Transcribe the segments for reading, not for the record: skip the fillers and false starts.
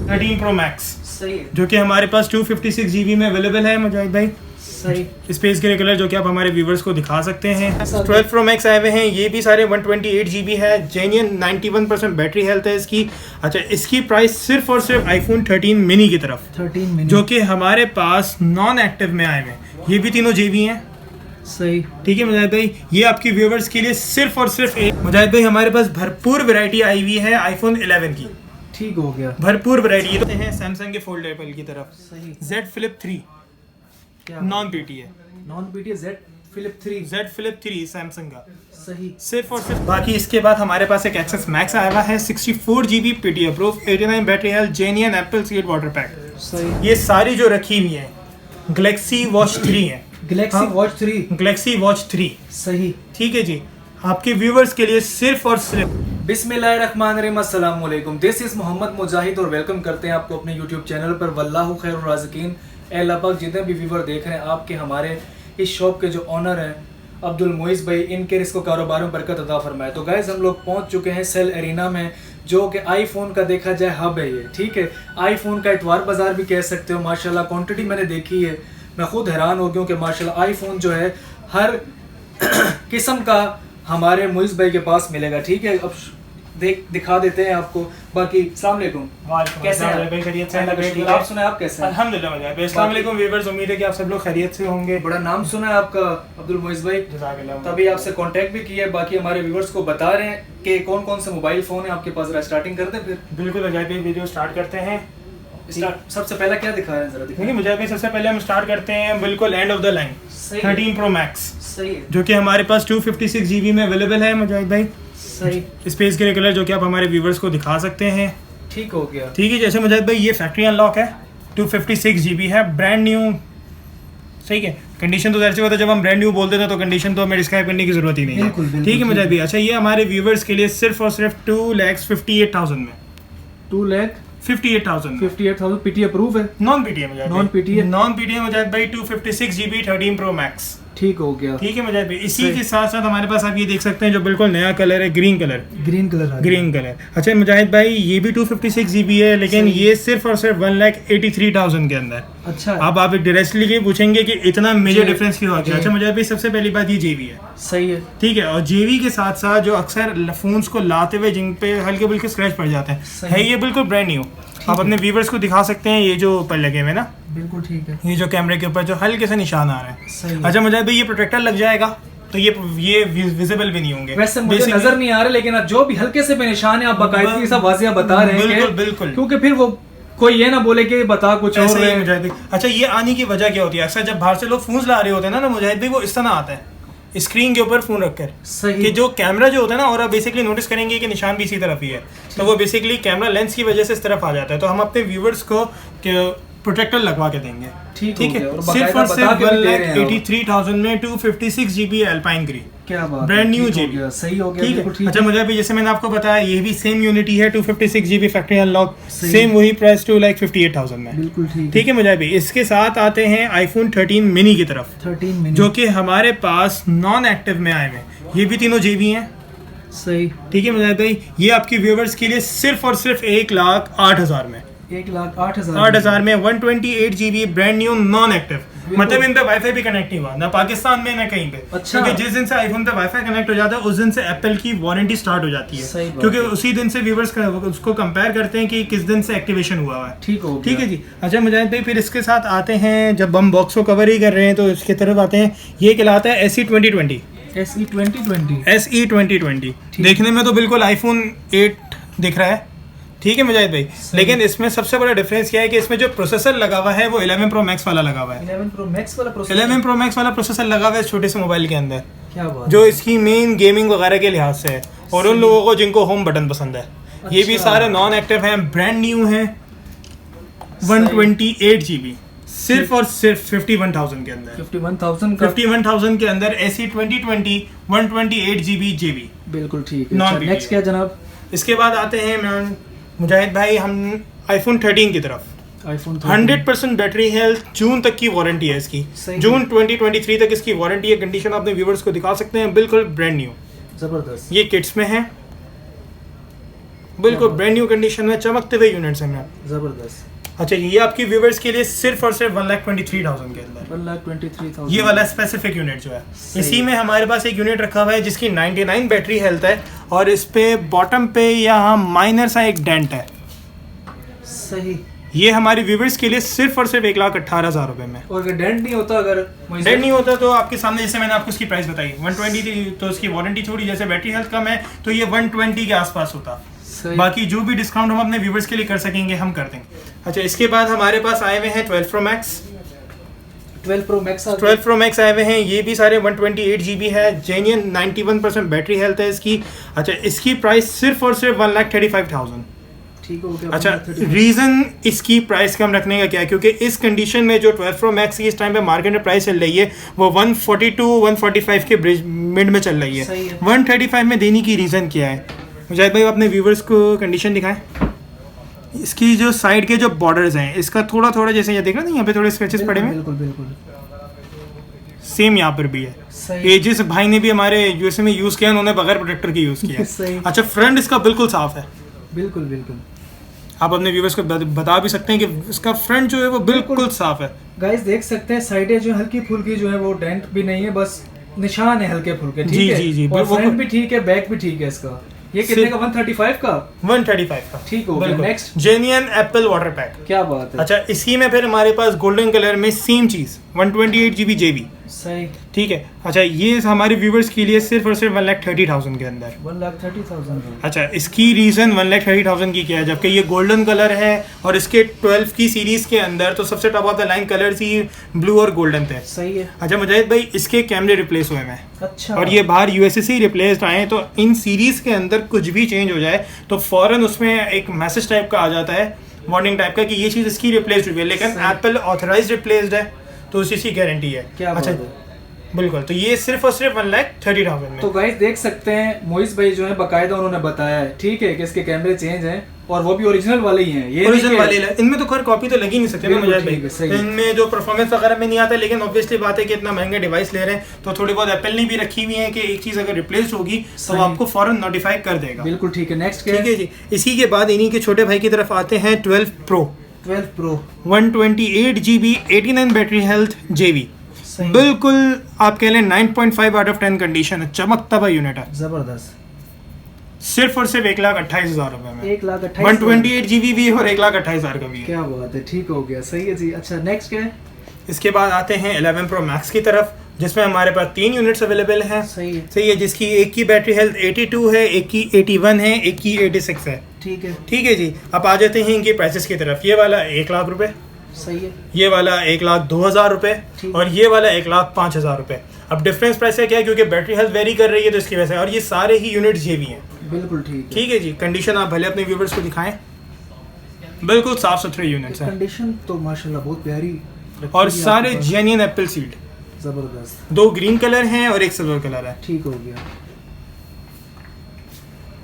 13 Pro Max सही है, जो कि हमारे पास 256 GB में अवेलेबल है मुजाहिद भाई। सही स्पेस ग्रे कलर जो कि आप हमारे व्यूवर्स को दिखा सकते हैं। सर 12 Pro Max आए हुए हैं, ये भी सारे 128 GB है, जेन्युइन 91% बैटरी हेल्थ है इसकी। अच्छा, इसकी प्राइस सिर्फ और सिर्फ iPhone 13 मिनी की तरफ 13 मिनट जो कि हमारे पास नॉन एक्टिव में आए हुए हैं, ये भी तीनों JB हैं। सही ठीक है मुजाहिद भाई, ये आपकी व्यूवर्स के लिए सिर्फ और सिर्फ एक। मुजाहिद भाई हमारे पास भरपूर वैरायटी आई हुई है iPhone 11 की, ठीक हो गया, भरपूर वैरायटी है। सैमसंग के फोल्डेबल की तरफ सही Z Flip 3 क्या non PTA, non PT Z Flip 3 Z Flip 3 Samsung का सही सिर्फ और सिर्फ। बाकी इसके बाद हमारे पास एक एक्सेस मैक्स आया हुआ है 64 GB PTA proof, 89 battery health, genuine Apple seed water pack. सही ये सारी जो रखी हुई है गैलेक्सी वॉच 3 है, गैलेक्सी वॉच 3 गैलेक्सी वॉच 3। सही। ठीक है जी, आपके व्यूवर्स के लिए सिर्फ और सिर्फ। बिस्मिल्लाहिर्रहमानिर्रहीम, अस्सलाम वालेकुम। दिस इज मोहम्मद मुजाहिद और वेलकम करते हैं आपको अपने यूट्यूब चैनल पर। वल्लाहु खैरुर राज़िकीन। ए अल्लाह पाक जितने भी व्यूवर देख रहे हैं, आपके हमारे इस शॉप के जो ऑनर हैं अब्दुल मोइज़ भाई, इनके रिस्क कारोबार में बरकत अता फरमाए। तो गाइस हम लोग पहुंच चुके हैं सेल एरिना में, जो कि आईफोन का देखा जाए हब है ये। ठीक है, आईफोन का इतवार बाजार भी कह सकते हो। माशाल्लाह क्वांटिटी मैंने देखी है, मैं खुद हैरान हो गया कि माशाल्लाह आईफोन जो है हर किस्म का हमारे मोइज़ भाई के पास मिलेगा। ठीक है, अब दिखा देते हैं आपको। बाकी अस्सलाम वालेकुम, कैसे हैं आप? खैरियत से? आप सुनाए, आप कैसे हैं? अल्हम्दुलिल्लाह मजा है। अस्सलाम वालेकुम व्यूअर्स, उम्मीद है कि आप सब लोग खैरियत से होंगे। बड़ा नाम सुना है आपका अब्दुल मोइज़ भाई, जज़ाकल्लाह। तभी आपसे कांटेक्ट भी किया है। बाकी हमारे व्यूअर्स को बता रहे हैं कि कौन कौन से मोबाइल फ़ोन है आपके पास। स्टार्टिंग करते हैं फिर। बिल्कुल अजायब वीडियो स्टार्ट करते हैं। सबसे पहला क्या दिखा रहे हैं, जरा दिखाइए। देखिए मुझे सबसे पहले हम स्टार्ट करते हैं बिल्कुल एंड ऑफ द लाइन, सही 13 Pro Max सही है, जो कि हमारे पास 256 GB में अवेलेबल है मुजाहिद भाई। सही स्पेस ग्रे कलर जो कि आप हमारे व्यूवर्स को दिखा सकते हैं। ठीक हो गया। ठीक है, जैसे मुजाहिद भाई ये फैक्ट्री अनलॉक है, 256 GB है, ब्रांड न्यू। सही है, कंडीशन तो ऐसे होता है जब हम ब्रांड न्यू बोलते थे तो कंडीशन तो हमें डिस्क्राइब करने की जरूरत ही नहीं बिल्कुल, है। बिल्कुल, ठीक है मुजाहिद भाई। अच्छा, ये हमारे व्यूवर्स के लिए सिर्फ और सिर्फ 2,58,000 में, 2,58,000 58,000 पीटी अप्रूव है, नॉन PTA मुजाहिद नॉन PTA? नॉन PTA मुजाहिद भाई 256 GB 13 Pro Max। ठीक हो गया। ठीक है मुजाहिद भाई। इसी सही। के साथ साथ हमारे पास आप ये देख सकते हैं जो बिल्कुल नया कलर है, ग्रीन कलर। ग्रीन कलर आ ग्रीन कलर। अच्छा मुजाहिद भाई, ये भी 256 GB है, लेकिन सही। ये सिर्फ और सिर्फ 1,83,000 के अंदर। अच्छा अब आप डायरेक्टली पूछेंगे कि इतना मेजर जी। डिफरेंस क्यों आ गया। जी। अच्छा मुजाहिद भाई, सबसे पहली बात ये JB है। सही है, ठीक है, और JB के साथ साथ जो अक्सर फोन्स को लाते हुए जिन पे हल्के फुल्के स्क्रैच पड़ जाते हैं, सही। है ये बिल्कुल ब्रांड न्यू। आप अपने व्यूवर्स को दिखा सकते हैं, ये जो ऊपर लगे हुए ना, बिल्कुल ठीक है, ये जो कैमरे के ऊपर जो हल्के से निशान आ रहे हैं। सही है। अच्छा मुजाहिद भाई, ये प्रोटेक्टर लग जाएगा तो ये विजिबल भी नहीं होंगे। वैसे मुझे Basically- नजर नहीं आ रहा, लेकिन जो भी हल्के से भी निशान है आप बाकायदगी से वाजिया बता रहे हैं बिल्कुल कि- बिल्कुल, क्योंकि फिर वो कोई ये ना बोले कि बता कुछ और ऐसे ही रहे हैं। मुजाहिद भाई। अच्छा, ये आने की वजह क्या होती है? अक्सर जब बाहर से लोग फोन ला रहे होते हैं ना मुजाहिद भाई, वो इस तरह आता है स्क्रीन के ऊपर फोन रखकर सही कि जो कैमरा जो होता है ना, और आप बेसिकली नोटिस करेंगे कि निशान भी इसी तरफ ही है, तो वो बेसिकली कैमरा लेंस की वजह से इस तरफ आ जाता है। तो हम अपने व्यूवर्स को प्रोटेक्टर लगवा के देंगे। ठीक ठीक हो गया, है, और सिर्फ बाकायदा और बता सिर्फ के भी दे रहे हैं 1,83,000 में 256 GB अल्पाइन ग्री, क्या बात है, ब्रांड न्यू ठीक हो JB। गया, सही हो गया, ठीक बिल्कुल है। ठीक अच्छा है। मुझे अभी जैसे मैंने आपको बताया, ये भी सेम यूनिटी है, 256 GB फैक्ट्री अनलॉक, सही। सेम वही प्राइस 2,58,000 में। बिल्कुल ठीक ठीक है मुझे अभी। इसके साथ आते हैं iPhone 13 मिनी की तरफ 13 मिनट जो कि हमारे पास नॉन एक्टिव में आए हुए हैं, ये भी तीनों JB हैं। सही। ठीक है मुजाहिद भाई, ये आपकी व्यूवर्स के लिए सिर्फ और सिर्फ 1,08,000 में, 1,08,000 8,000 में 128 GB brand new non active. मतलब इन पे वाईफाई भी कनेक्ट नहीं हुआ ना पाकिस्तान में ना कहीं पे। अच्छा। क्योंकि जिस दिन से आईफोन पे वाईफाई कनेक्ट हो जाता है उस दिन से एप्पल की वारंटी स्टार्ट हो जाती सही है, बात क्योंकि है। उसी दिन से व्यूवर्स उसको कंपेयर करते हैं कि किस दिन से एक्टिवेशन हुआ है। ठीक हो गया। ठीक है जी। अच्छा मुजाहिद भाई, फिर इसके साथ आते हैं, जब हम बॉक्स को कवर ही कर रहे हैं तो इसकी तरफ आते हैं। ये कहलाता है SE 2020। SE 2020 SE 2020 देखने में तो बिल्कुल iPhone 8 दिख रहा है। ठीक है मुजाहिद भाई, लेकिन इसमें सबसे बड़ा डिफरेंस क्या है कि इसमें जो प्रोसेसर लगा हुआ है वो 11 Pro Max वाला लगा हुआ है। 11 Pro Max वाला प्रोसेसर, 11 Pro Max वाला प्रोसेसर लगा हुआ है इस छोटे से मोबाइल के अंदर, क्या बात जो इसकी मेन गेमिंग वगैरह के लिहाज से है, और उन लोगों को जिनको होम बटन पसंद है। ये भी अच्छा। सारे नॉन एक्टिव हैं, ब्रांड न्यू हैं, 128 GB सिर्फ और सिर्फ 51,000 के अंदर। 51,000 का 51,000 के अंदर SE 2020 128 GB JB। बिल्कुल ठीक है। Non अच्छा, PTA। नेक्स्ट क्या जनाब? इसके बाद आते हैं मुजाहिद भाई हम iPhone 13 की तरफ। iPhone 100% बैटरी हेल्थ, जून तक की वारंटी है इसकी, सही। जून 2023 तक इसकी वारंटी है। कंडीशन अपने व्यूवर्स को दिखा सकते हैं, बिल्कुल ब्रांड न्यू। जबरदस्त। ये किट्स में है। बिल्कुल ब्रांड न्यू कंडीशन में चमकते हुए यूनिट्स हैं। जबरदस्त। अच्छा ये आपकी व्यूवर्स के लिए सिर्फ और सिर्फ 1,23,000 के अंदर 1,23,000 ये वाला स्पेसिफिक यूनिट जो है। सही। इसी में हमारे पास एक यूनिट रखा हुआ है जिसकी 99 बैटरी हेल्थ है और इस पे बॉटम पे यहाँ माइनर सा एक डेंट है। सही। ये हमारे व्यूवर्स के लिए सिर्फ और सिर्फ 1,18,000 रुपए में। और अगर डेंट नहीं होता, अगर डेंट नहीं होता तो आपके सामने जैसे मैंने आपको इसकी प्राइस बताई 120 थी, तो इसकी वारंटी थोड़ी जैसे बैटरी हेल्थ कम है तो ये 120 के आसपास होता। बाकी जो भी डिस्काउंट हम अपने व्यूवर्स के लिए कर सकेंगे हम कर देंगे। अच्छा इसके बाद हमारे पास आए हुए हैं 12 Pro Max। 12 Pro Max आए हुए हैं, ये भी सारे 128 GB है, जेन्युइन 91% बैटरी हेल्थ है इसकी। अच्छा इसकी प्राइस सिर्फ और सिर्फ 1,35,000। ठीक हो गया। अच्छा रीज़न इसकी प्राइस कम रखने का क्या है, क्योंकि इस कंडीशन में जो 12 Pro Max की इस टाइम पे मार्केट में प्राइस चल रही है वो 142-145 के ब्रिज मिड में चल रही है। 135 में देने की रीज़न क्या है? मुजाहिद भाई अपने व्यूवर्स को कंडीशन दिखाएं। इसकी जो साइड के जो बॉर्डर्स हैं इसका थोड़ा थोड़ा जैसे ये देख रहे हैं यहाँ पे थोड़े स्क्रैचेस पड़े हुए हैं। बिल्कुल बिल्कुल सेम यहाँ पर भी है। ये जिस भाई ने भी हमारे यूएसए में यूज़ किया उन्होंने बगैर प्रोटेक्टर के यूज़ किया है। अच्छा फ्रंट इसका बिल्कुल साफ है। बिल्कुल बिल्कुल। आप अपने व्यूवर्स को बता भी सकते हैं कि इसका फ्रंट जो है वो बिल्कुल साफ है। गाइस देख सकते हैं साइडें जो हल्की फुल्की जो है वो डेंट भी नहीं है, बस निशान है हल्के फुल्के। ठीक है जी और फ्रंट भी ठीक है, बैक भी ठीक है इसका। ये कितने का? 135 का। 135 का ठीक हो गया। Next genuine Apple water pack. क्या बात है। अच्छा इसी में फिर हमारे पास गोल्डन कलर में सेम चीज 128 GB JB। सही ठीक है। अच्छा ये हमारे व्यूवर्स के लिए सिर्फ और सिर्फ 1,30,000 के अंदर। 1,30,000। अच्छा इसकी रीजन 1,30,000 की क्या है, जबकि ये गोल्डन कलर है और इसके 12 की सीरीज के अंदर तो सबसे top of the line colours he blue और गोल्डन थे। सही है। अच्छा मुजाहिद भाई इसके कैमरे रिप्लेस हुए हैं। अच्छा। और ये बाहर यूएसए से ही रिप्लेस्ड आए, तो इन सीरीज के अंदर कुछ भी चेंज हो जाए तो फौरन उसमें एक मैसेज टाइप का आ जाता है, वार्निंग टाइप का, कि ये चीज़ इसकी रिप्लेस्ड हुई है, लेकिन एप्पल ऑथराइज्ड रिप्लेस्ड है तो उसी की गारंटी है। क्या अच्छा बिल्कुल। तो ये सिर्फ और सिर्फ 1,30,000 में। तो गाइस देख सकते हैं मोइस भाई जो है बकायदा उन्होंने बताया है, ठीक है, कि इसके कैमरे चेंज हैं और वो भी ओरिजिनल वाले ही हैं। ये ओरिजिनल वाले इनमें तो खैर कॉपी तो लगी नहीं सकते ना मुझे भाई, इनमें जो परफॉर्मेंस वगैरह में नहीं आता, लेकिन ऑब्वियसली बात है कि इतना महंगा डिवाइस ले रहे हैं तो थोड़ी बहुत एप्पल ने भी रखी हुई है कि एक चीज़ अगर रिप्लेस होगी तो आपको फौरन नोटिफाई कर देगा। बिल्कुल ठीक है। नेक्स्ट ठीक है जी। इसी के बाद इन्हीं के छोटे भाई की तरफ आते हैं 12 Pro 128 GB 89 battery health JB। बिल्कुल आप कह लें 9.5 आउट ऑफ 10 कंडीशन है, चमकता हुआ यूनिट है। जबरदस्त। सिर्फ और सिर्फ 1,28,000 रुपए में। 1,28,000 128 GB भी और 1,28,000 का भी है। क्या बात है। ठीक हो गया। सही है जी। अच्छा नेक्स्ट क्या है? इसके बाद आते हैं 11 Pro Max की तरफ, जिसमें हमारे पास 3 यूनिट्स अवेलेबल हैं। सही है। जिसकी एक की बैटरी हेल्थ 82 है, एक की 81 है, एक की 86 है। ठीक है जी। अब आ जाते हैं इनके प्राइसेस की तरफ। ये वाला 1,00,000 रुपए। सही है। ये वाला 1,02,000 रुपए और ये वाला 1,05,000 रुपए। अब डिफरेंस प्राइस क्या है, क्योंकि बैटरी हेल्थ वेरी कर रही है तो इसकी वजह से, और ये सारे ही यूनिट्स ये भी हैं। बिल्कुल ठीक है जी। कंडीशन आप भले अपने व्यूवर्स को दिखाएं, बिल्कुल साफ सुथरे यूनिट्स हैं। कंडीशन तो माशाल्लाह बहुत प्यारी और सारे जेन्युइन एप्पल सीड। जबरदस्त। 2 ग्रीन कलर हैं और एक सिल्वर कलर है। ठीक हो गया।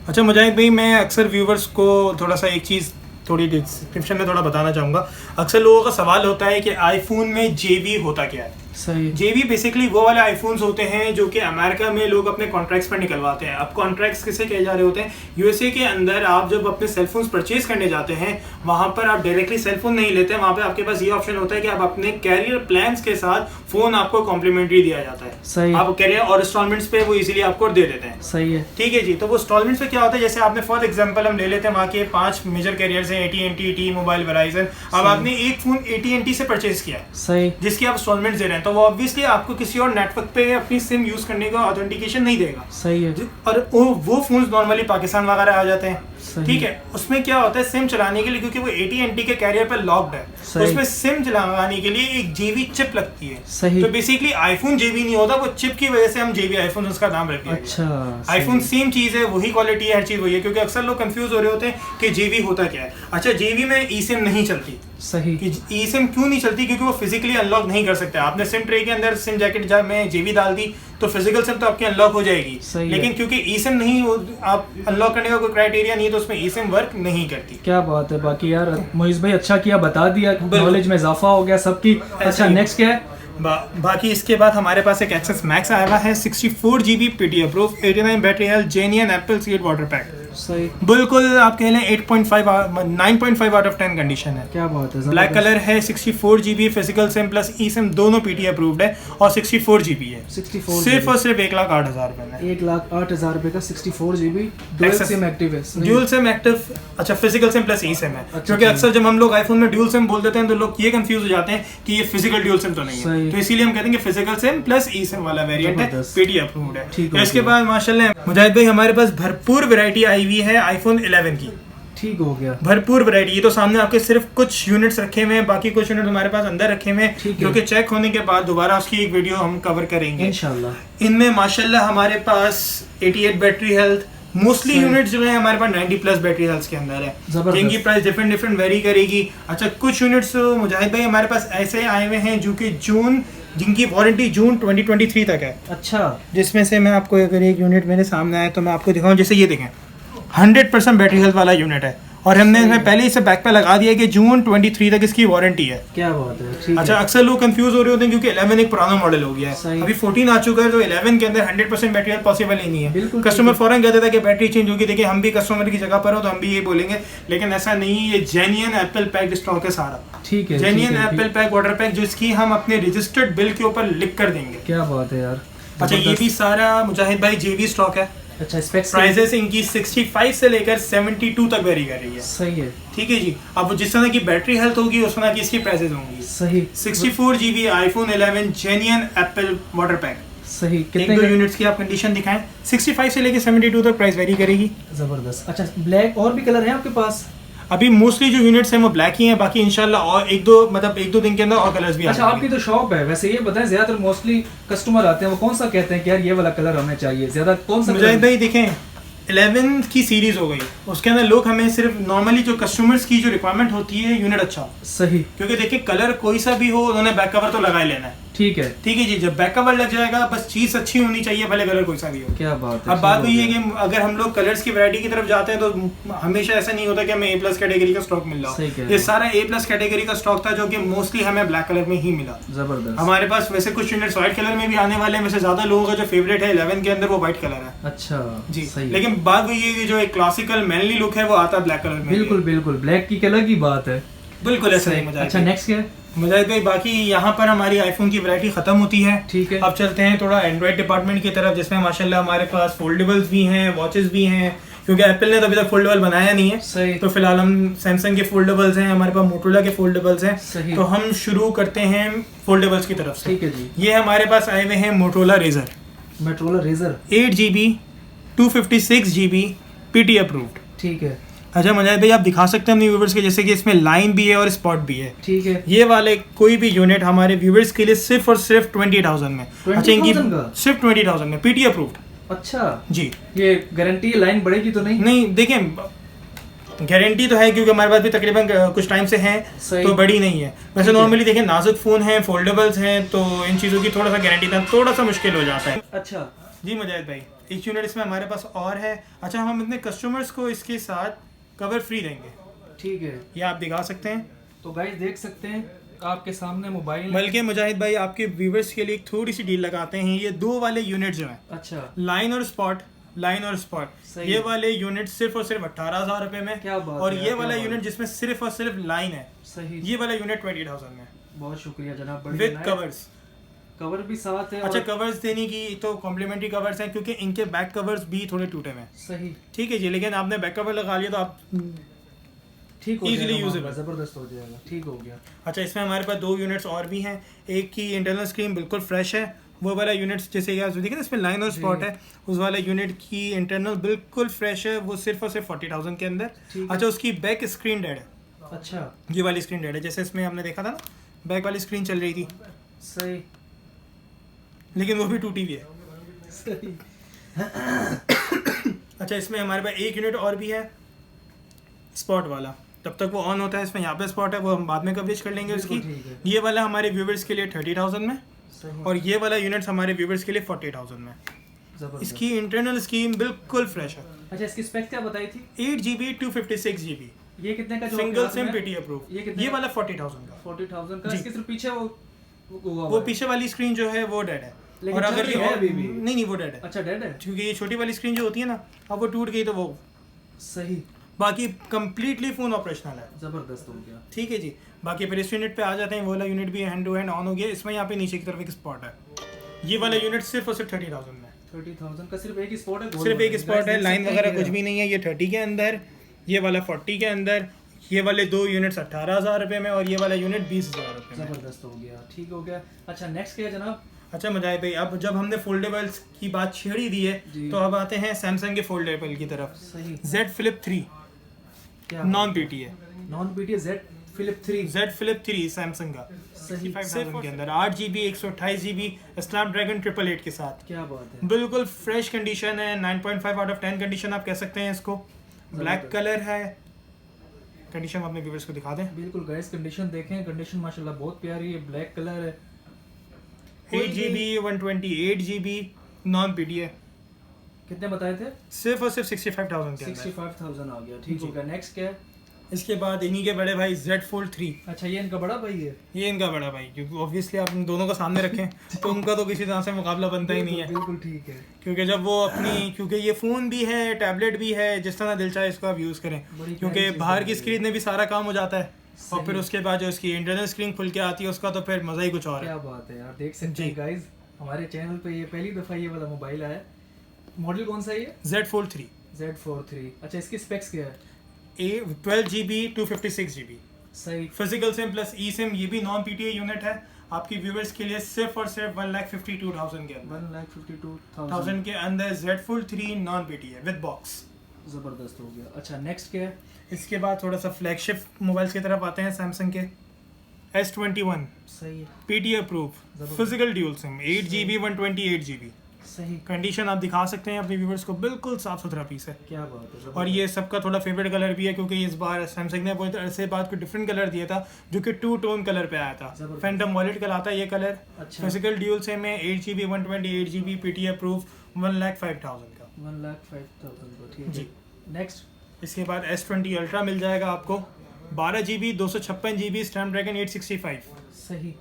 अच्छा मुजाहिद भाई मैं अक्सर व्यूवर्स को थोड़ा सा एक चीज़ थोड़ी डिस्क्रिप्शन में थोड़ा बताना चाहूँगा। अक्सर लोगों का सवाल होता है कि आईफोन में JB होता क्या है। सही। JB बेसिकली वो वाले आईफोन्स होते हैं जो कि अमेरिका में लोग अपने कॉन्ट्रैक्ट्स पर निकलवाते हैं। अब कॉन्ट्रैक्ट्स किसे कहे जा रहे होते हैं, यूएसए के अंदर आप जब अपने सेलफोन्स परचेज करने जाते हैं वहाँ पर आप डायरेक्टली सेलफोन नहीं लेते हैं, वहाँ पे आपके पास ये ऑप्शन होता है कि आप अपने कैरियर प्लान्स के साथ फ़ोन आपको कॉम्प्लीमेंट्री दिया जाता है। सही। आप कैरियर और इंस्टॉलमेंट्स पे वो इजीली आपको दे देते हैं। सही है। ठीक है जी। तो वो इंस्टॉलमेंट्स पे क्या होता है, जैसे आपने फॉर एग्जांपल हम ले लेते हैं वहाँ के 5 मेजर कैरियर्स हैं, AT&T, T-Mobile, Verizon। अब आपने एक फ़ोन AT&T से परचेज किया है, सही, जिसकी आप इंस्टॉलमेंट दे रहे हैं, तो वो ऑब्वियसली आपको किसी और नेटवर्क पे अपनी सिम यूज करने का ऑथेंटिकेशन नहीं देगा। सही है। और वो फोन नॉर्मली पाकिस्तान वगैरह आ जाते हैं। ठीक है। उसमें क्या होता है, सिम चलाने के लिए, क्योंकि वो AT&T के कैरियर पर लॉक्ड है, तो उसमें सिम चलाने के लिए एक JB चिप लगती है। सही। तो बेसिकली आईफोन JB नहीं होता, वो चिप की वजह से हम JB आईफोन उसका नाम रख दिया। अच्छा। आईफोन सेम चीज है, वही क्वालिटी है, हर चीज वही है, क्योंकि अक्सर लोग कंफ्यूज हो रहे होते हैं कि JB होता क्या है। अच्छा JB में eSIM नहीं चलती। सही। कि eSIM क्यों नहीं चलती, क्योंकि वो फिजिकली अनलॉक नहीं कर सकते। आपने सिम ट्रे के अंदर सिम जैकेट में JB डाल दी तो फिजिकल सिम तो आपकी अनलॉक हो जाएगी, लेकिन क्योंकि eSIM नहीं, आप अनलॉक करने का कोई क्राइटेरिया नहीं है, तो उसमें eSIM वर्क नहीं करती। क्या बात है। बाकी यार मोइज भाई अच्छा किया, बता दिया, नॉलेज में इजाफा हो गया सबकी। अच्छा नेक्स्ट क्या है? बाकी इसके बाद हमारे पास एक एक्सेस मैक्स आया हुआ है 64 GB PTO proof 89 battery health genuine Apple seed water pack. सही, बिल्कुल आप कह लें 8.5 9.5 आउट ऑफ 10 कंडीशन है। क्या बात है। ब्लैक कलर है, 64 GB फिजिकल सिम प्लस ई सिम दोनों पीटी अप्रूव्ड है और 64 GB है। 64 सिर्फ और सिर्फ 1,08,000 रुपए में। 1,08,000 रुपए का 64 GB डुअल सिम एक्टिव है। ड्यूल सिम एक्टिव, अच्छा फिजिकल सिम प्लस ई सिम है। अच्छा, क्योंकि अक्सर जब हम लोग आईफोन में ड्यूल सिम बोल देते हैं तो लोग ये कंफ्यूज हो जाते हैं कि ये फिजिकल ड्यूल सिम तो नहीं है, तो इसीलिए हम कहते हैं कि फिजिकल सिम प्लस ई सिम वाला वेरिएंट है, पीटी अप्रूव्ड है। इसके बाद माशाल्लाह मुजाहिद भाई हमारे पास भरपूर वैरायटी आई हुई है आईफोन 11 की। ठीक हो गया, भरपूर वैरायटी। ये तो सामने आपके सिर्फ कुछ यूनिट्स रखे हुए हैं, बाकी कुछ यूनिट हमारे पास अंदर रखे हुए हैं जो कि चेक होने के बाद दोबारा उसकी एक वीडियो हम कवर करेंगे इंशाल्लाह। इनमें माशाल्लाह हमारे पास 88 बैटरी हेल्थ, मोस्टली यूनिट जो है हमारे पास 90 प्लस बैटरी हेल्थ के अंदर है, जिनकी प्राइस डिफरेंट वेरी करेगी। अच्छा कुछ यूनिट्स मुजाहिद भाई हमारे पास ऐसे आए हुए हैं जो कि जिनकी वारंटी जून 2023 तक है। अच्छा, जिसमें से मैं आपको अगर एक यूनिट मेरे सामने आए तो मैं आपको दिखाऊं, जैसे ये देखें 100% बैटरी हेल्थ वाला यूनिट है और हमने इसमें पहले इसे बैक पे लगा दिया कि जून 23 तक इसकी वारंटी है। क्या बात है। ठीक अच्छा, अक्सर लोग कंफ्यूज हो रहे होते हैं क्योंकि 11 एक पुराना मॉडल हो गया है, अभी 14 आ चुका है, तो 11 के अंदर 100% बैटरी हेल्थ पॉसिबल ही नहीं है। कस्टमर फौरन कहते थे कि बैटरी चेंज होगी। देखिए हम भी कस्टमर की जगह पर हो तो हम भी ये बोलेंगे, लेकिन ऐसा नहीं, ये जेन्युइन एप्पल पैक स्टॉक है सारा। ठीक है, genuine Apple pack water pack जिसकी हम अपने रजिस्टर्ड बिल के ऊपर लिख कर देंगे। क्या बात है यार। अच्छा ये भी सारा मुजाहिद भाई जेबी स्टॉक है। अच्छा, स्पेक्स प्राइसेस इनकी 65 से लेकर 72 तक वेरी कर रही है। सही है, ठीक है जी। अब जिस तरह की बैटरी हेल्थ होगी उस तरह की इसकी प्राइसेस होंगी। सही। 64 GB iPhone 11 genuine Apple water pack. सही, कितने 2 यूनिट्स की आप कंडीशन दिखाएं। 65 से लेकर 72 तक प्राइस वेरी करेगी। जबरदस्त। अच्छा, ब्लैक और भी कलर है आपके पास? अभी मोस्टली जो यूनिट्स हैं वो ब्लैक ही हैं, बाकी इंशाल्लाह और एक दो दिन के अंदर और कलर्स भी। अच्छा, आपकी तो शॉप है, वैसे ये बताएं ज्यादातर मोस्टली कस्टमर आते हैं वो कौन सा कहते हैं कि यार ये वाला कलर हमें चाहिए, ज्यादा कौन सा? मुजाहिद भाई देखें 11 की सीरीज हो गई, उसके अंदर लोग हमें सिर्फ नॉर्मली जो कस्टमर्स की जो रिक्वायरमेंट होती है यूनिट अच्छा। सही, क्योंकि देखिए कलर कोई सा भी हो उन्होंने बैक कवर तो लगा ही लेना है। ठीक है, ठीक है जी। जब बैक कवर लग जाएगा बस चीज अच्छी होनी चाहिए, भले कलर कोई सा भी हो। क्या बात है। अब बात वही है कि अगर हम लोग कलर्स की वैरायटी की तरफ जाते हैं तो हमेशा ऐसा नहीं होता कि हमें A+ कैटेगरी का स्टॉक मिल रहा हो। ये सारा A+ कैटेगरी का स्टॉक था जो कि मोस्टली हमें ब्लैक कलर में ही मिला। जबरदस्त। हमारे पास वैसे कुछ यूनिट्स व्हाइट कलर में भी आने वाले हैं, वैसे ज्यादा लोगों का जो फेवरेट है 11 के अंदर वो व्हाइट कलर है। अच्छा जी, लेकिन बात वही है कि जो एक क्लासिकल मैनली लुक है वो आता है ब्लैक कलर में। बिल्कुल बिल्कुल, ब्लैक की कलर की बात है, बिल्कुल ऐसा ही। अच्छा, नेक्स्ट क्या है मुजाहिद भाई? बाकी यहाँ पर हमारी आईफोन की वैरायटी खत्म होती है। ठीक है, अब चलते हैं थोड़ा एंड्रॉइड डिपार्टमेंट की तरफ, जिसमें माशाल्लाह हमारे पास फोल्डेबल्स भी हैं, वॉचेस भी हैं, क्योंकि एप्पल ने तो अभी तक फोल्डेबल बनाया नहीं है। सही। तो फिलहाल हम सैमसंग के फोल्डेबल्स हैं, हमारे पास मोटोरोला के फोल्डेबल्स हैं। तो हम शुरू करते हैं फोल्डेबल्स की तरफ से। ठीक है जी। ये हमारे पास आए हुए हैं Motorola Razr 8 GB 256 GB PT approved. ठीक है। अच्छा मुजाहिद भाई आप दिखा सकते हैं अपने व्यूवर्स के, जैसे कि इसमें लाइन भी है और स्पॉट भी है। ठीक है। ये वाले कोई भी यूनिट हमारे व्यूवर्स के लिए सिर्फ और सिर्फ 20,000 में। अच्छा, इनकी सिर्फ 20,000 में पीटी अप्रूव्ड। अच्छा जी। ये गारंटी लाइन बढ़ेगी तो नहीं? नहीं, देखें गारंटी तो है क्योंकि हमारे पास भी तकरीबन कुछ टाइम से है, तो बड़ी नहीं है। वैसे नॉर्मली देखें नाजुक फोन है, फोल्डेबल्स हैं, तो इन चीज़ों की थोड़ा सा गारंटी देना थोड़ा सा मुश्किल हो जाता है। अच्छा जी मुजाहिद भाई, एक यूनिट इसमें हमारे पास और है। अच्छा, हम अपने कस्टमर्स को इसके साथ कवर फ्री देंगे। ठीक है, ये आप दिखा सकते हैं। तो गाइस देख सकते हैं आपके सामने मोबाइल। बल्कि मुजाहिद भाई आपके व्यूवर्स के लिए एक थोड़ी सी डील लगाते हैं। ये 2 वाले यूनिट जो हैं, अच्छा लाइन और स्पॉट, ये वाले यूनिट सिर्फ और सिर्फ 18,000 रुपए में। क्या बात और है, ये वाला यूनिट जिसमें सिर्फ और सिर्फ लाइन है, सही, ये वाला यूनिट 20,000 में। बहुत शुक्रिया जनाब, विद कवर्स। कवर भी साथ है। अच्छा, कवर्स देने की तो कॉम्प्लीमेंट्री कवर्स हैं क्योंकि इनके बैक कवर्स भी थोड़े टूटे हुए हैं। सही, ठीक है जी, लेकिन आपने बैक कवर लगा लिया तो आप ठीक हो इजीली यूजेबल, जबरदस्त हो जाएगा। ठीक हो गया। अच्छा, इसमें हमारे पास 2 यूनिट्स और भी हैं। एक की इंटरनल स्क्रीन बिल्कुल फ्रेश है, वो वाला यूनिट जैसे यार देखिए इसमें लाइन और स्पॉट है, उस वाला यूनिट की इंटरनल बिल्कुल फ्रेश है, वो सिर्फ और सिर्फ 40,000 के अंदर। अच्छा, उसकी बैक स्क्रीन डेड है। अच्छा, ये वाली स्क्रीन डेड है, जैसे इसमें हमने देखा था ना बैक वाली स्क्रीन चल रही थी। सही, लेकिन वो भी टूटी हुई है। सही। अच्छा, इसमें हमारे पास एक यूनिट और भी है स्पॉट वाला, तब तक वो ऑन होता है। इसमें यहाँ पे स्पॉट है, वो हम बाद में कवरेज कर लेंगे उसकी। ये वाला हमारे व्यूवर्स के लिए 30,000 में, और ये वाला यूनिट हमारे व्यूवर्स के लिए 40,000 में। इसकी इंटरनल स्क्रीन बिल्कुल फ्रेश है। अच्छा, इसकी स्पेक क्या बताई थी? 8 GB 256 GB। ये कितने का? Single SIM PT approve. ये वाला 40,000 का। 40,000 का। इसके सिर्फ पीछे वो पीछे वाली स्क्रीन जो है वो डेड है। और अगर ये नहीं वो डेड है। अच्छा, डेड है, क्योंकि ये छोटी वाली स्क्रीन जो होती है ना, अब वो टूट गई तो वो सही, बाकी कंप्लीटली फ़ोन ऑपरेशनल है। ज़बरदस्त हो गया। ठीक है जी। बाकी फिर इस यूनिट पे आ जाते हैं। वो वाला यूनिट भी हैंड टू हैंड ऑन हो गया। इसमें यहाँ पे नीचे की तरफ एक स्पॉट है। ये वाला यूनिट सिर्फ और सिर्फ 30,000 में। 30,000 का सिर्फ एक ही स्पॉट है, सिर्फ एक स्पॉट है, लाइन वगैरह कुछ भी नहीं है। ये 30 के अंदर, ये वाला 40 के अंदर, ये वाले दो यूनिट्स 18,000 रुपये में और ये वाला यूनिट 20,000 रुपये में। ज़बरदस्त हो गया, ठीक हो गया। अच्छा नेक्स्ट क्या है जनाब? अच्छा मुजाहिद भाई, अब जब हमने फोल्डेबल्स की बात छेड़ी दी है तो अब आते हैं सैमसंग के फोल्डेबल की तरफ। सही। Z Flip 3 क्या नॉन पीटी है। Non PT Z Flip 3। Z Flip 3 Samsung का सही। 65,000 के अंदर 8GB 128GB स्नैपड्रैगन 888 के साथ। क्या बात है, बिल्कुल फ्रेश कंडीशन है। 9.5 आउट ऑफ 10 कंडीशन आप कह सकते हैं इसको। ब्लैक कलर है। कंडीशन अपने व्यूअर्स को दिखा दें। बिल्कुल गाइस, कंडीशन देखें, कंडीशन माशाल्लाह बहुत प्यारी है, ब्लैक कलर है। 8GB 128GB नॉन पीटी है। कितने बताए थे? सिर्फ और सिर्फ 65,000 के अंदर। 65,000 आ गया, ठीक हो गया। नेक्स्ट क्या है? इसके बाद इन्हीं के बड़े भाई Z Fold 3। अच्छा ये इनका बड़ा भाई है। ये इनका बड़ा भाई, क्योंकि ऑब्वियसली आप इन दोनों को सामने रखें तो उनका तो किसी तरह से मुकाबला बनता ही नहीं है। बिल्कुल ठीक है। क्योंकि जब वो अपनी, क्योंकि ये फ़ोन भी है, टैबलेट भी है, जिस तरह दिल चाहे इसको आप यूज़ करें। क्योंकि बाहर की स्क्रीन में भी सारा काम हो जाता है और फिर उसके बाद जो इसकी इंटरनल स्क्रीन खुल के आती है उसका तो फिर मज़ा ही कुछ और है। क्या बात है यार, देख सकते हैं गाइस, हमारे चैनल पे ये पहली दफ़ा ये वाला मोबाइल आया है। मॉडल कौन सा है ये? Z Fold 3। Z Fold 3। अच्छा इसकी स्पेक्स क्या है? 12GB 256GB सही। फिजिकल सिम प्लस ई सिम। ये भी नॉन पीटीए यूनिट है आपकी व्यूवर्स के लिए। सिर्फ और सिर्फ 1,52,000 के अंदर। 1,52,000 के अंदर Z Fold 3 non PTA with box. ज़बरदस्त हो गया। अच्छा नेक्स्ट क्या है? इसके बाद थोड़ा सा फ्लैगशिप मोबाइल्स की तरफ आते हैं। सैमसंग के S21 सही है। PT approve physical dual SIM 8GB 128GB। सही। कंडीशन आप दिखा सकते हैं अपने व्यूवर्स को, बिल्कुल साफ सुथरा पीस है। क्या बात है। और ये सबका थोड़ा फेवरेट कलर भी है क्योंकि इस बार सैमसंग ने बहुत अरसे बाद को डिफरेंट कलर दिया था जो कि 2 टोन कलर पे आया था। फैंटम वॉलेट कहलाता है ये कलर। अच्छा। फिजिकल ड्यूल सिम है 8GB 128GB पीटी अप्रूव 1,05,000 का। 1,05,000 का, ठीक है जी। नेक्स्ट इसके बाद S20 अल्ट्रा मिल जाएगा आपको 12GB 256GB स्नैपड्रैगन 865। सही।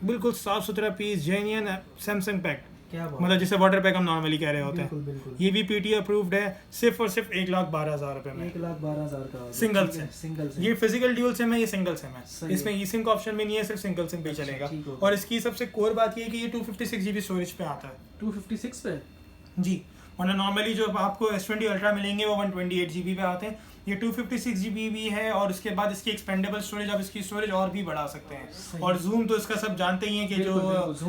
बिल्कुल साफ सुथरा पीस, जेन्युइन सैमसंग पैक, क्या बात, मतलब जिसे वाटर पैक हम नॉर्मली कह रहे होते हैं। बिल्कुल। ये भी पीटी अप्रूव्ड है। सिर्फ और सिर्फ 1,12,000 रुपए में 1,12,000 का सिंगल ठीक है, सिम। Single SIM. ये फिजिकल ड्यूल सिम है, ये सिंगल सिम है। सही इसमें ई सिम का ऑप्शन भी नहीं है, सिर्फ सिंगल सिम पे अच्छा, चलेगा। ठीक हो गया। और इसकी सबसे कोर बात ये है कि ये 256GB स्टोरेज पे आता है। 256 पे? जी। वरना नॉर्मली जो आपको S20 अल्ट्रा मिलेंगे वो 128GB पे आते हैं। ये 256GB भी है और उसके बाद इसकी एक्सपेंडेबल स्टोरेज, आप इसकी स्टोरेज और भी बढ़ा सकते हैं। और जूम तो इसका सब जानते ही हैं कि जो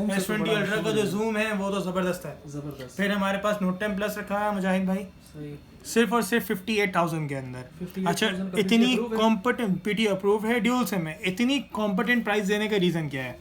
S20 अल्ट्रा का जो जूम है वो तो ज़बरदस्त है। ज़बरदस्त। फिर हमारे पास Note 10 Plus रखा है मुजाहिद भाई, सही। सिर्फ और सिर्फ 58,000 के अंदर। 58,000 अच्छा, का इतनी PT approved है? कॉम्पिटेंट पीटी अप्रूव है ड्यूल सिम में, इतनी कॉम्पिटेंट प्राइस देने का रीज़न क्या है?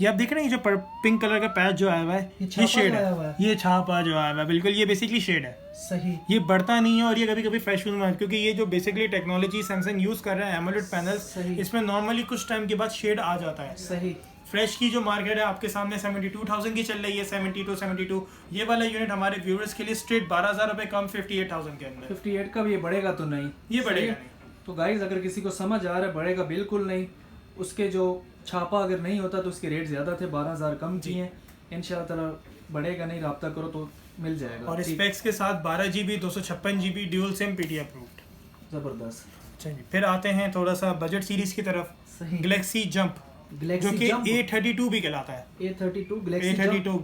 ये आप देख रहे हैं जो पिंक कलर का पैच जो आया हुआ है, ये शेड है, ये छापा जो आया हुआ है, बिल्कुल ये बेसिकली शेड है। सही। ये बढ़ता नहीं है और ये कभी कभी फ्रेश में, क्योंकि ये जो बेसिकली टेक्नोलॉजी सैमसंग यूज़ कर रहा है एमोलेड पैनल, इसमें नॉर्मली कुछ टाइम के बाद शेड आ जाता है। सही। फ्रेश की जो मार्केट है आपके सामने 72,000 की चल रही है, 72। ये वाला यूनिट हमारे व्यूअर्स के लिए स्ट्रेट 12,000 रुपये कम 58,000 के अंदर। 58 का भी ये बढ़ेगा तो नहीं? ये बढ़ेगा नहीं। तो गाइज अगर किसी को समझ आ रहा है बढ़ेगा बिल्कुल नहीं, उसके जो छापा अगर नहीं होता तो उसके रेट ज़्यादा थे, 12,000 कम किए हैं। इंशाल्लाह ताला बढ़ेगा नहीं, रब्ता करो तो मिल जाएगा। और स्पेक्स के साथ 12GB 256GB dual SIM PT approved. ज़बरदस्त। चलिए फिर आते हैं थोड़ा सा बजट सीरीज की तरफ। सही। गैलेक्सी जंप, जो कि A32 भी कहलाता है। A32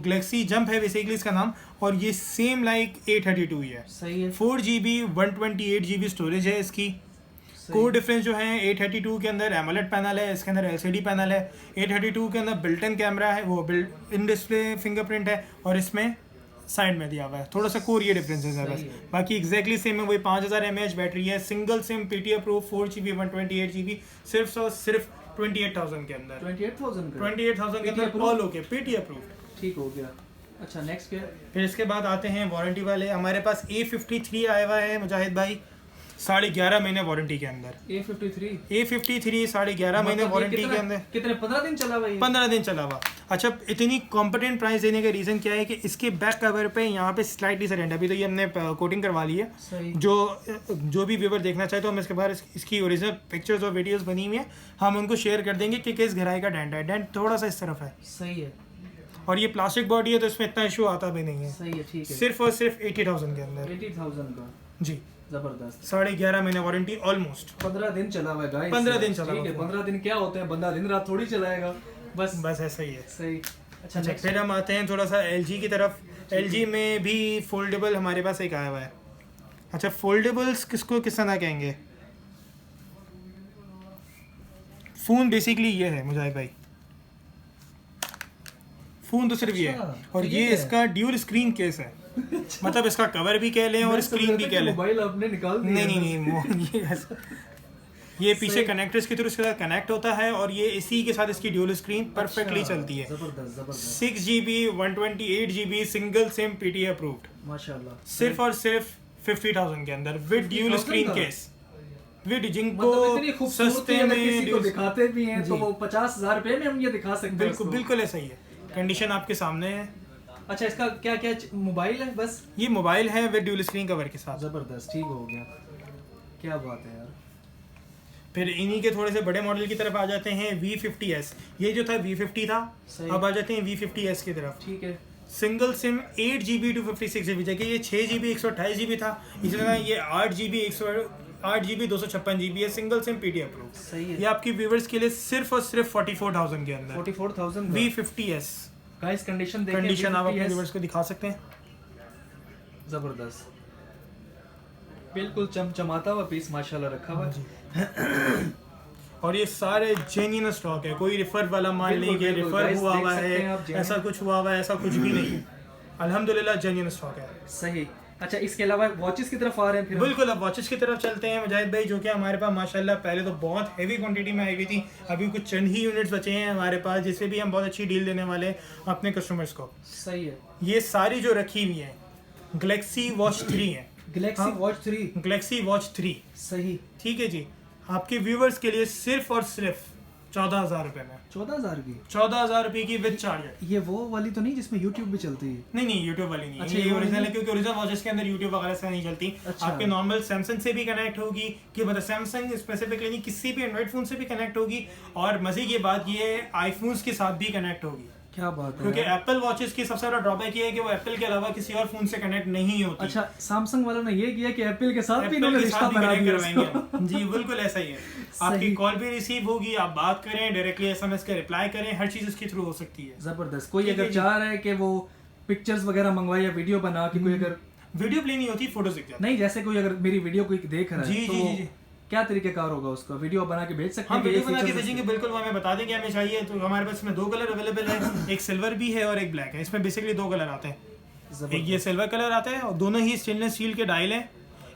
गैलेक्सी जंप है बेसिकली इसका नाम, और ये सेम लाइक A32 ही है। सही है। 4GB 128GB स्टोरेज है इसकी। कोर डिफरेंस जो है A32 के अंदर एमोलेड पैनल है, इसके अंदर LCD पैनल है। A32 के अंदर बिल्ट इन कैमरा है, वो बिल्ट इन डिस्प्ले फिंगरप्रिंट है, और इसमें साइड में दिया हुआ है। थोड़ा सा कोर ये डिफरेंसेस है बस, बाकी एग्जैक्टली सेम है। वही 5000 mAh बैटरी है, single SIM PT approve 4GB 128GB, सिर्फ 28,000 के अंदर। 28,000 के अंदर ऑल ओके पीटी अप्रूव्ड। ठीक हो गया। अच्छा नेक्स्ट क्या? फिर इसके बाद आते हैं वारंटी वाले। हमारे पास A53 आया हुआ है मुजाहिद भाई, 11.5 महीने वारंटी के अंदर। A53 11.5 महीने वारंटी के अंदर। कितने 15 दिन चला हुआ? 15 दिन चला हुआ। अच्छा, इतनी कॉम्पिटेंट प्राइस देने का रीज़न क्या है कि इसके बैक कवर पे यहाँ पे स्लाइटली सा डेंट है। अभी तो ये हमने कोटिंग करवा ली है। जो भी व्यूवर देखना चाहे तो हम इसके बाहर इसकी ओरिजिनल पिक्चर्स और वीडियोस बनी हुई हैं, हम उनको शेयर कर देंगे कि किस गहराई का डेंट है। डेंट थोड़ा सा इस तरफ है। सही है। और ये प्लास्टिक बॉडी है तो इसमें इतना इशू आता भी नहीं है। सही है, ठीक है। सिर्फ और सिर्फ 80,000 के अंदर। 80,000 का जी। जबरदस्त। 11.5 महीने वारंटी ऑलमोस्ट। 15 दिन चला हुआ है गाइस। 15 दिन चला ठीक है, 15 दिन क्या होते हैं, बंदा दिन रात थोड़ी चलाएगा। बस ऐसा ही है। सही। अच्छा फिर हम आते हैं थोड़ा सा LG की तरफ। LG में भी फोल्डेबल हमारे पास एक आया हुआ है। अच्छा, फोल्डेबल्स किस तरह कहेंगे? फ़ोन बेसिकली ये है मुजाहिद भाई, फ़ोन तो सिर्फ ये है। और ये इसका ड्यूल स्क्रीन केस है। मतलब इसका कवर भी कह लें और स्क्रीन भी कह लें। मोबाइल आपने निकाल दिया। नहीं, ये पीछे कनेक्टर्स के थ्रू इसके साथ कनेक्ट होता है और ये इसी के साथ इसकी ड्यूल स्क्रीन परफेक्टली चलती है। जबरदस्त। 6GB 128GB single SIM PTA approved, माशाल्लाह। सिर्फ और सिर्फ 50,000 के अंदर with dual screen case. With जिनको मतलब सस्ते में किसी को दिखाते भी हैं तो वो 50,000 रुपए में हम ये दिखा सकते हैं। बिल्कुल ऐसा ही है। कंडीशन आपके सामने है। अच्छा, इसका क्या क्या मोबाइल है? बस ये मोबाइल है विद ड्यूल स्क्रीन कवर के साथ। जबरदस्त, ठीक हो गया। क्या बात है यार। फिर इन्हीं के थोड़े से बड़े मॉडल की तरफ आ जाते हैं। V50s। ये जो था V50 था, अब आ जाते हैं V50s की तरफ। ठीक है। सिंगल सिम 8GB 256GB, जबकि ये 6GB 128GB था। इसी तरह ये 8GB 256GB है, सिंगल सिम PTA अप्रूव। सही है। ये आपकी व्यूवर्स के लिए सिर्फ और सिर्फ 44,000 के अंदर। 44,000 V50s। गाइस कंडीशन देखें, कंडीशन आप अपने व्यूवर्स को दिखा सकते हैं। जबरदस्त, बिल्कुल चमचमाता हुआ पीस माशाल्लाह रखा हुआ है। और ये सारे जेन्युइन स्टॉक है, कोई रिफर वाला माल नहीं कि रिफर हुआ हुआ है, ऐसा कुछ हुआ हुआ है, ऐसा कुछ भी नहीं। अल्हम्दुलिल्लाह जेन्युइन स्टॉक है। सही। अच्छा, इसके अलावा वॉचेस की तरफ आ रहे हैं फिर? बिल्कुल, अब वॉचेस की तरफ चलते हैं मुजाहिद भाई, जो कि हमारे पास माशाल्लाह पहले तो बहुत हैवी क्वांटिटी में आई हुई थी। अभी कुछ चंद ही यूनिट्स बचे हैं हमारे पास, जिससे भी हम बहुत अच्छी डील देने वाले हैं अपने कस्टमर्स को। सही है। ये सारी जो रखी हुई है गैलेक्सी वॉच 3 है। Galaxy watch 3। Galaxy watch 3। सही। ठीक है जी, आपके व्यूवर्स के लिए सिर्फ और सिर्फ 14,000 रुपए में। 14,000 की? 14,000 रुपए की विद चार्जर। ये वो वाली तो नहीं जिसमें यूट्यूब भी चलती है? नहीं, यूट्यूब वाली नहीं। अच्छा, ये ओरिजिनल है, क्योंकि ओरिजिनल वॉचेस के अंदर यूट्यूब वगैरह से नहीं चलती। अच्छा। आपके नॉर्मल सैमसंग से भी कनेक्ट होगी, कि मतलब सैमसंग स्पेसिफिकली नहीं, किसी भी एंड्रॉइड फोन से भी कनेक्ट होगी। और मजे की बात ये आईफोन्स के साथ भी कनेक्ट होगी। क्या बात है। क्योंकि एप्पल वॉचेस की सबसे बड़ा ड्रॉबैक ये है कि वो एप्पल के अलावा किसी और फोन से कनेक्ट नहीं होती। अच्छा, सैमसंग वालों ने ये किया कि एप्पल के साथ भी एप्पल के रिश्ता साथ भी बना कनेक्ट दिया करवाएंगे। जी बिल्कुल ऐसा ही है। आपकी कॉल भी रिसीव होगी, आप बात करें, डायरेक्टली SMS के रिप्लाई करें, हर चीज उसके थ्रू हो सकती है। जबरदस्त। कोई अगर चाह रहा है कि वो पिक्चर्स वगैरह मंगवाए या वीडियो बना के, कोई अगर वीडियो प्ले नहीं होती, फोटोज दिख जाती नहीं, जैसे कोई अगर मेरी वीडियो कोई देख रहा है जी, तो जी, जी। क्या तरीकेकार होगा उसका? वीडियो बना के भेज सकते हम हैं? वीडियो बना के भेजेंगे, बिल्कुल वो हमें बता देंगे हमें चाहिए। तो हमारे पास इसमें 2 कलर अवेलेबल है, एक सिल्वर भी है और एक ब्लैक है। इसमें बेसिकली 2 कलर आते हैं। एक ये सिल्वर कलर आता है और दोनों ही स्टेनलेस स्टील के डायल हैं।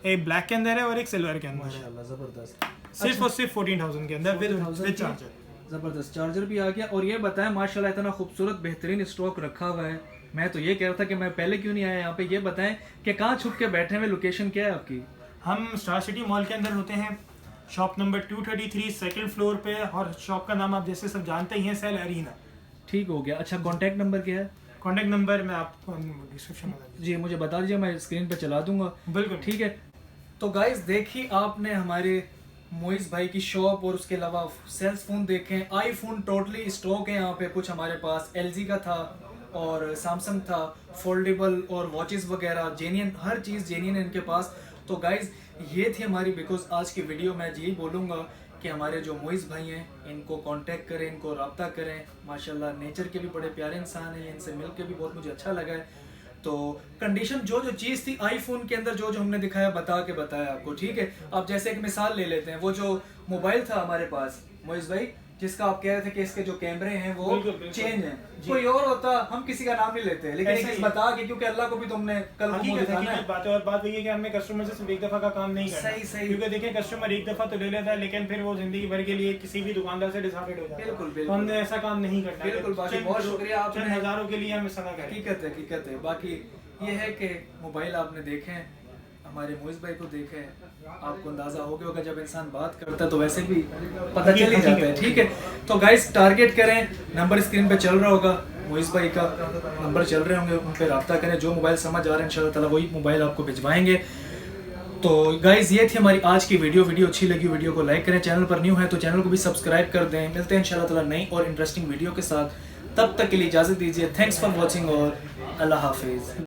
एक ब्लैक के अंदर है और एक सिल्वर के अंदर है। माशाल्लाह, जबरदस्त। सिर्फ और सिर्फ 14,000 के अंदर विद चार्जर। जबरदस्त, चार्जर भी आ गया। और ये बताएं, माशाल्लाह इतना खूबसूरत बेहतरीन स्टॉक रखा हुआ है। मैं तो ये कह रहा था कि मैं पहले क्यों नहीं आया यहाँ पे। ये बताएं कि कहाँ छुप के बैठे हुए, लोकेशन क्या है आपकी? हम स्टार सिटी मॉल के अंदर होते हैं, शॉप नंबर 233 सेकंड फ्लोर पे। और शॉप का नाम आप जैसे सब जानते ही हैं, सेल अरीना। ठीक हो गया। अच्छा, कॉन्टैक्ट नंबर क्या है? कॉन्टैक्ट नंबर मैं आपको डिस्क्रिप्शन में जी मुझे बता दीजिए, मैं स्क्रीन पे चला दूंगा। बिल्कुल ठीक है। तो गाइस देखिए, आपने हमारे मोइस भाई की शॉप और उसके अलावा सेल्स फोन देखें। आईफोन टोटली स्टॉक है यहाँ पे। कुछ हमारे पास LG का था और सैमसंग था, फोल्डेबल और वॉचेस वगैरह जेन्युइन, हर चीज़ जेन्युइन है इनके पास। तो गाइज ये थी हमारी बिकॉज आज की वीडियो में यही बोलूँगा कि हमारे जो मोइस भाई हैं इनको कांटेक्ट करें, इनको रब्ता करें। माशाल्लाह नेचर के भी बड़े प्यारे इंसान हैं, इनसे मिल के भी बहुत मुझे अच्छा लगा है। तो कंडीशन जो चीज़ थी आईफोन के अंदर जो हमने दिखाया बताया आपको। ठीक है, अब जैसे एक मिसाल ले लेते हैं, वो जो मोबाइल था हमारे पास मोइस भाई, जिसका आप कह रहे थे कि इसके जो कैमरे हैं वो चेंज हैं, कोई और होता हम किसी का नाम नहीं लेते, लेकिन एक चीज बता के, क्योंकि अल्लाह को भी तुमने कल बात है। और बात वही है कि हमें कस्टमर से सिर्फ एक दफा का काम नहीं करना। सही। क्योंकि देखिए कस्टमर एक दफा तो ले लेता है, लेकिन फिर वो जिंदगी भर के लिए किसी भी दुकानदार से डिसहार्टेड हो जाता है। बिल्कुल हमने ऐसा काम नहीं करना। बिल्कुल, बहुत शुक्रिया आपने, हजारों के लिए हम सना करें। हकीकत है। बाकी ये है कि मोबाइल आपने देखे हैं, हमारे मोइस भाई को देखे, आपको अंदाजा हो गया होगा जब इंसान बात करता है तो वैसे भी पता चल ही जाता है। ठीक है, तो गाइस टारगेट करें, नंबर स्क्रीन पे चल रहा होगा, मोइस भाई का नंबर चल रहे होंगे, उन पर रब्ता करें। जो मोबाइल समझ आ रहे हैं इंशाल्लाह ताला वही मोबाइल आपको भिजवाएंगे। तो गाइस ये थी हमारी आज की वीडियो अच्छी लगी वीडियो को लाइक करें, चैनल पर न्यू है तो चैनल को भी सब्सक्राइब कर दें। मिलते हैं इंशाल्लाह ताला नई और इंटरेस्टिंग वीडियो के साथ, तब तक के लिए इजाज़त दीजिए। थैंक्स फॉर वॉचिंग और अल्लाह हाफिज़।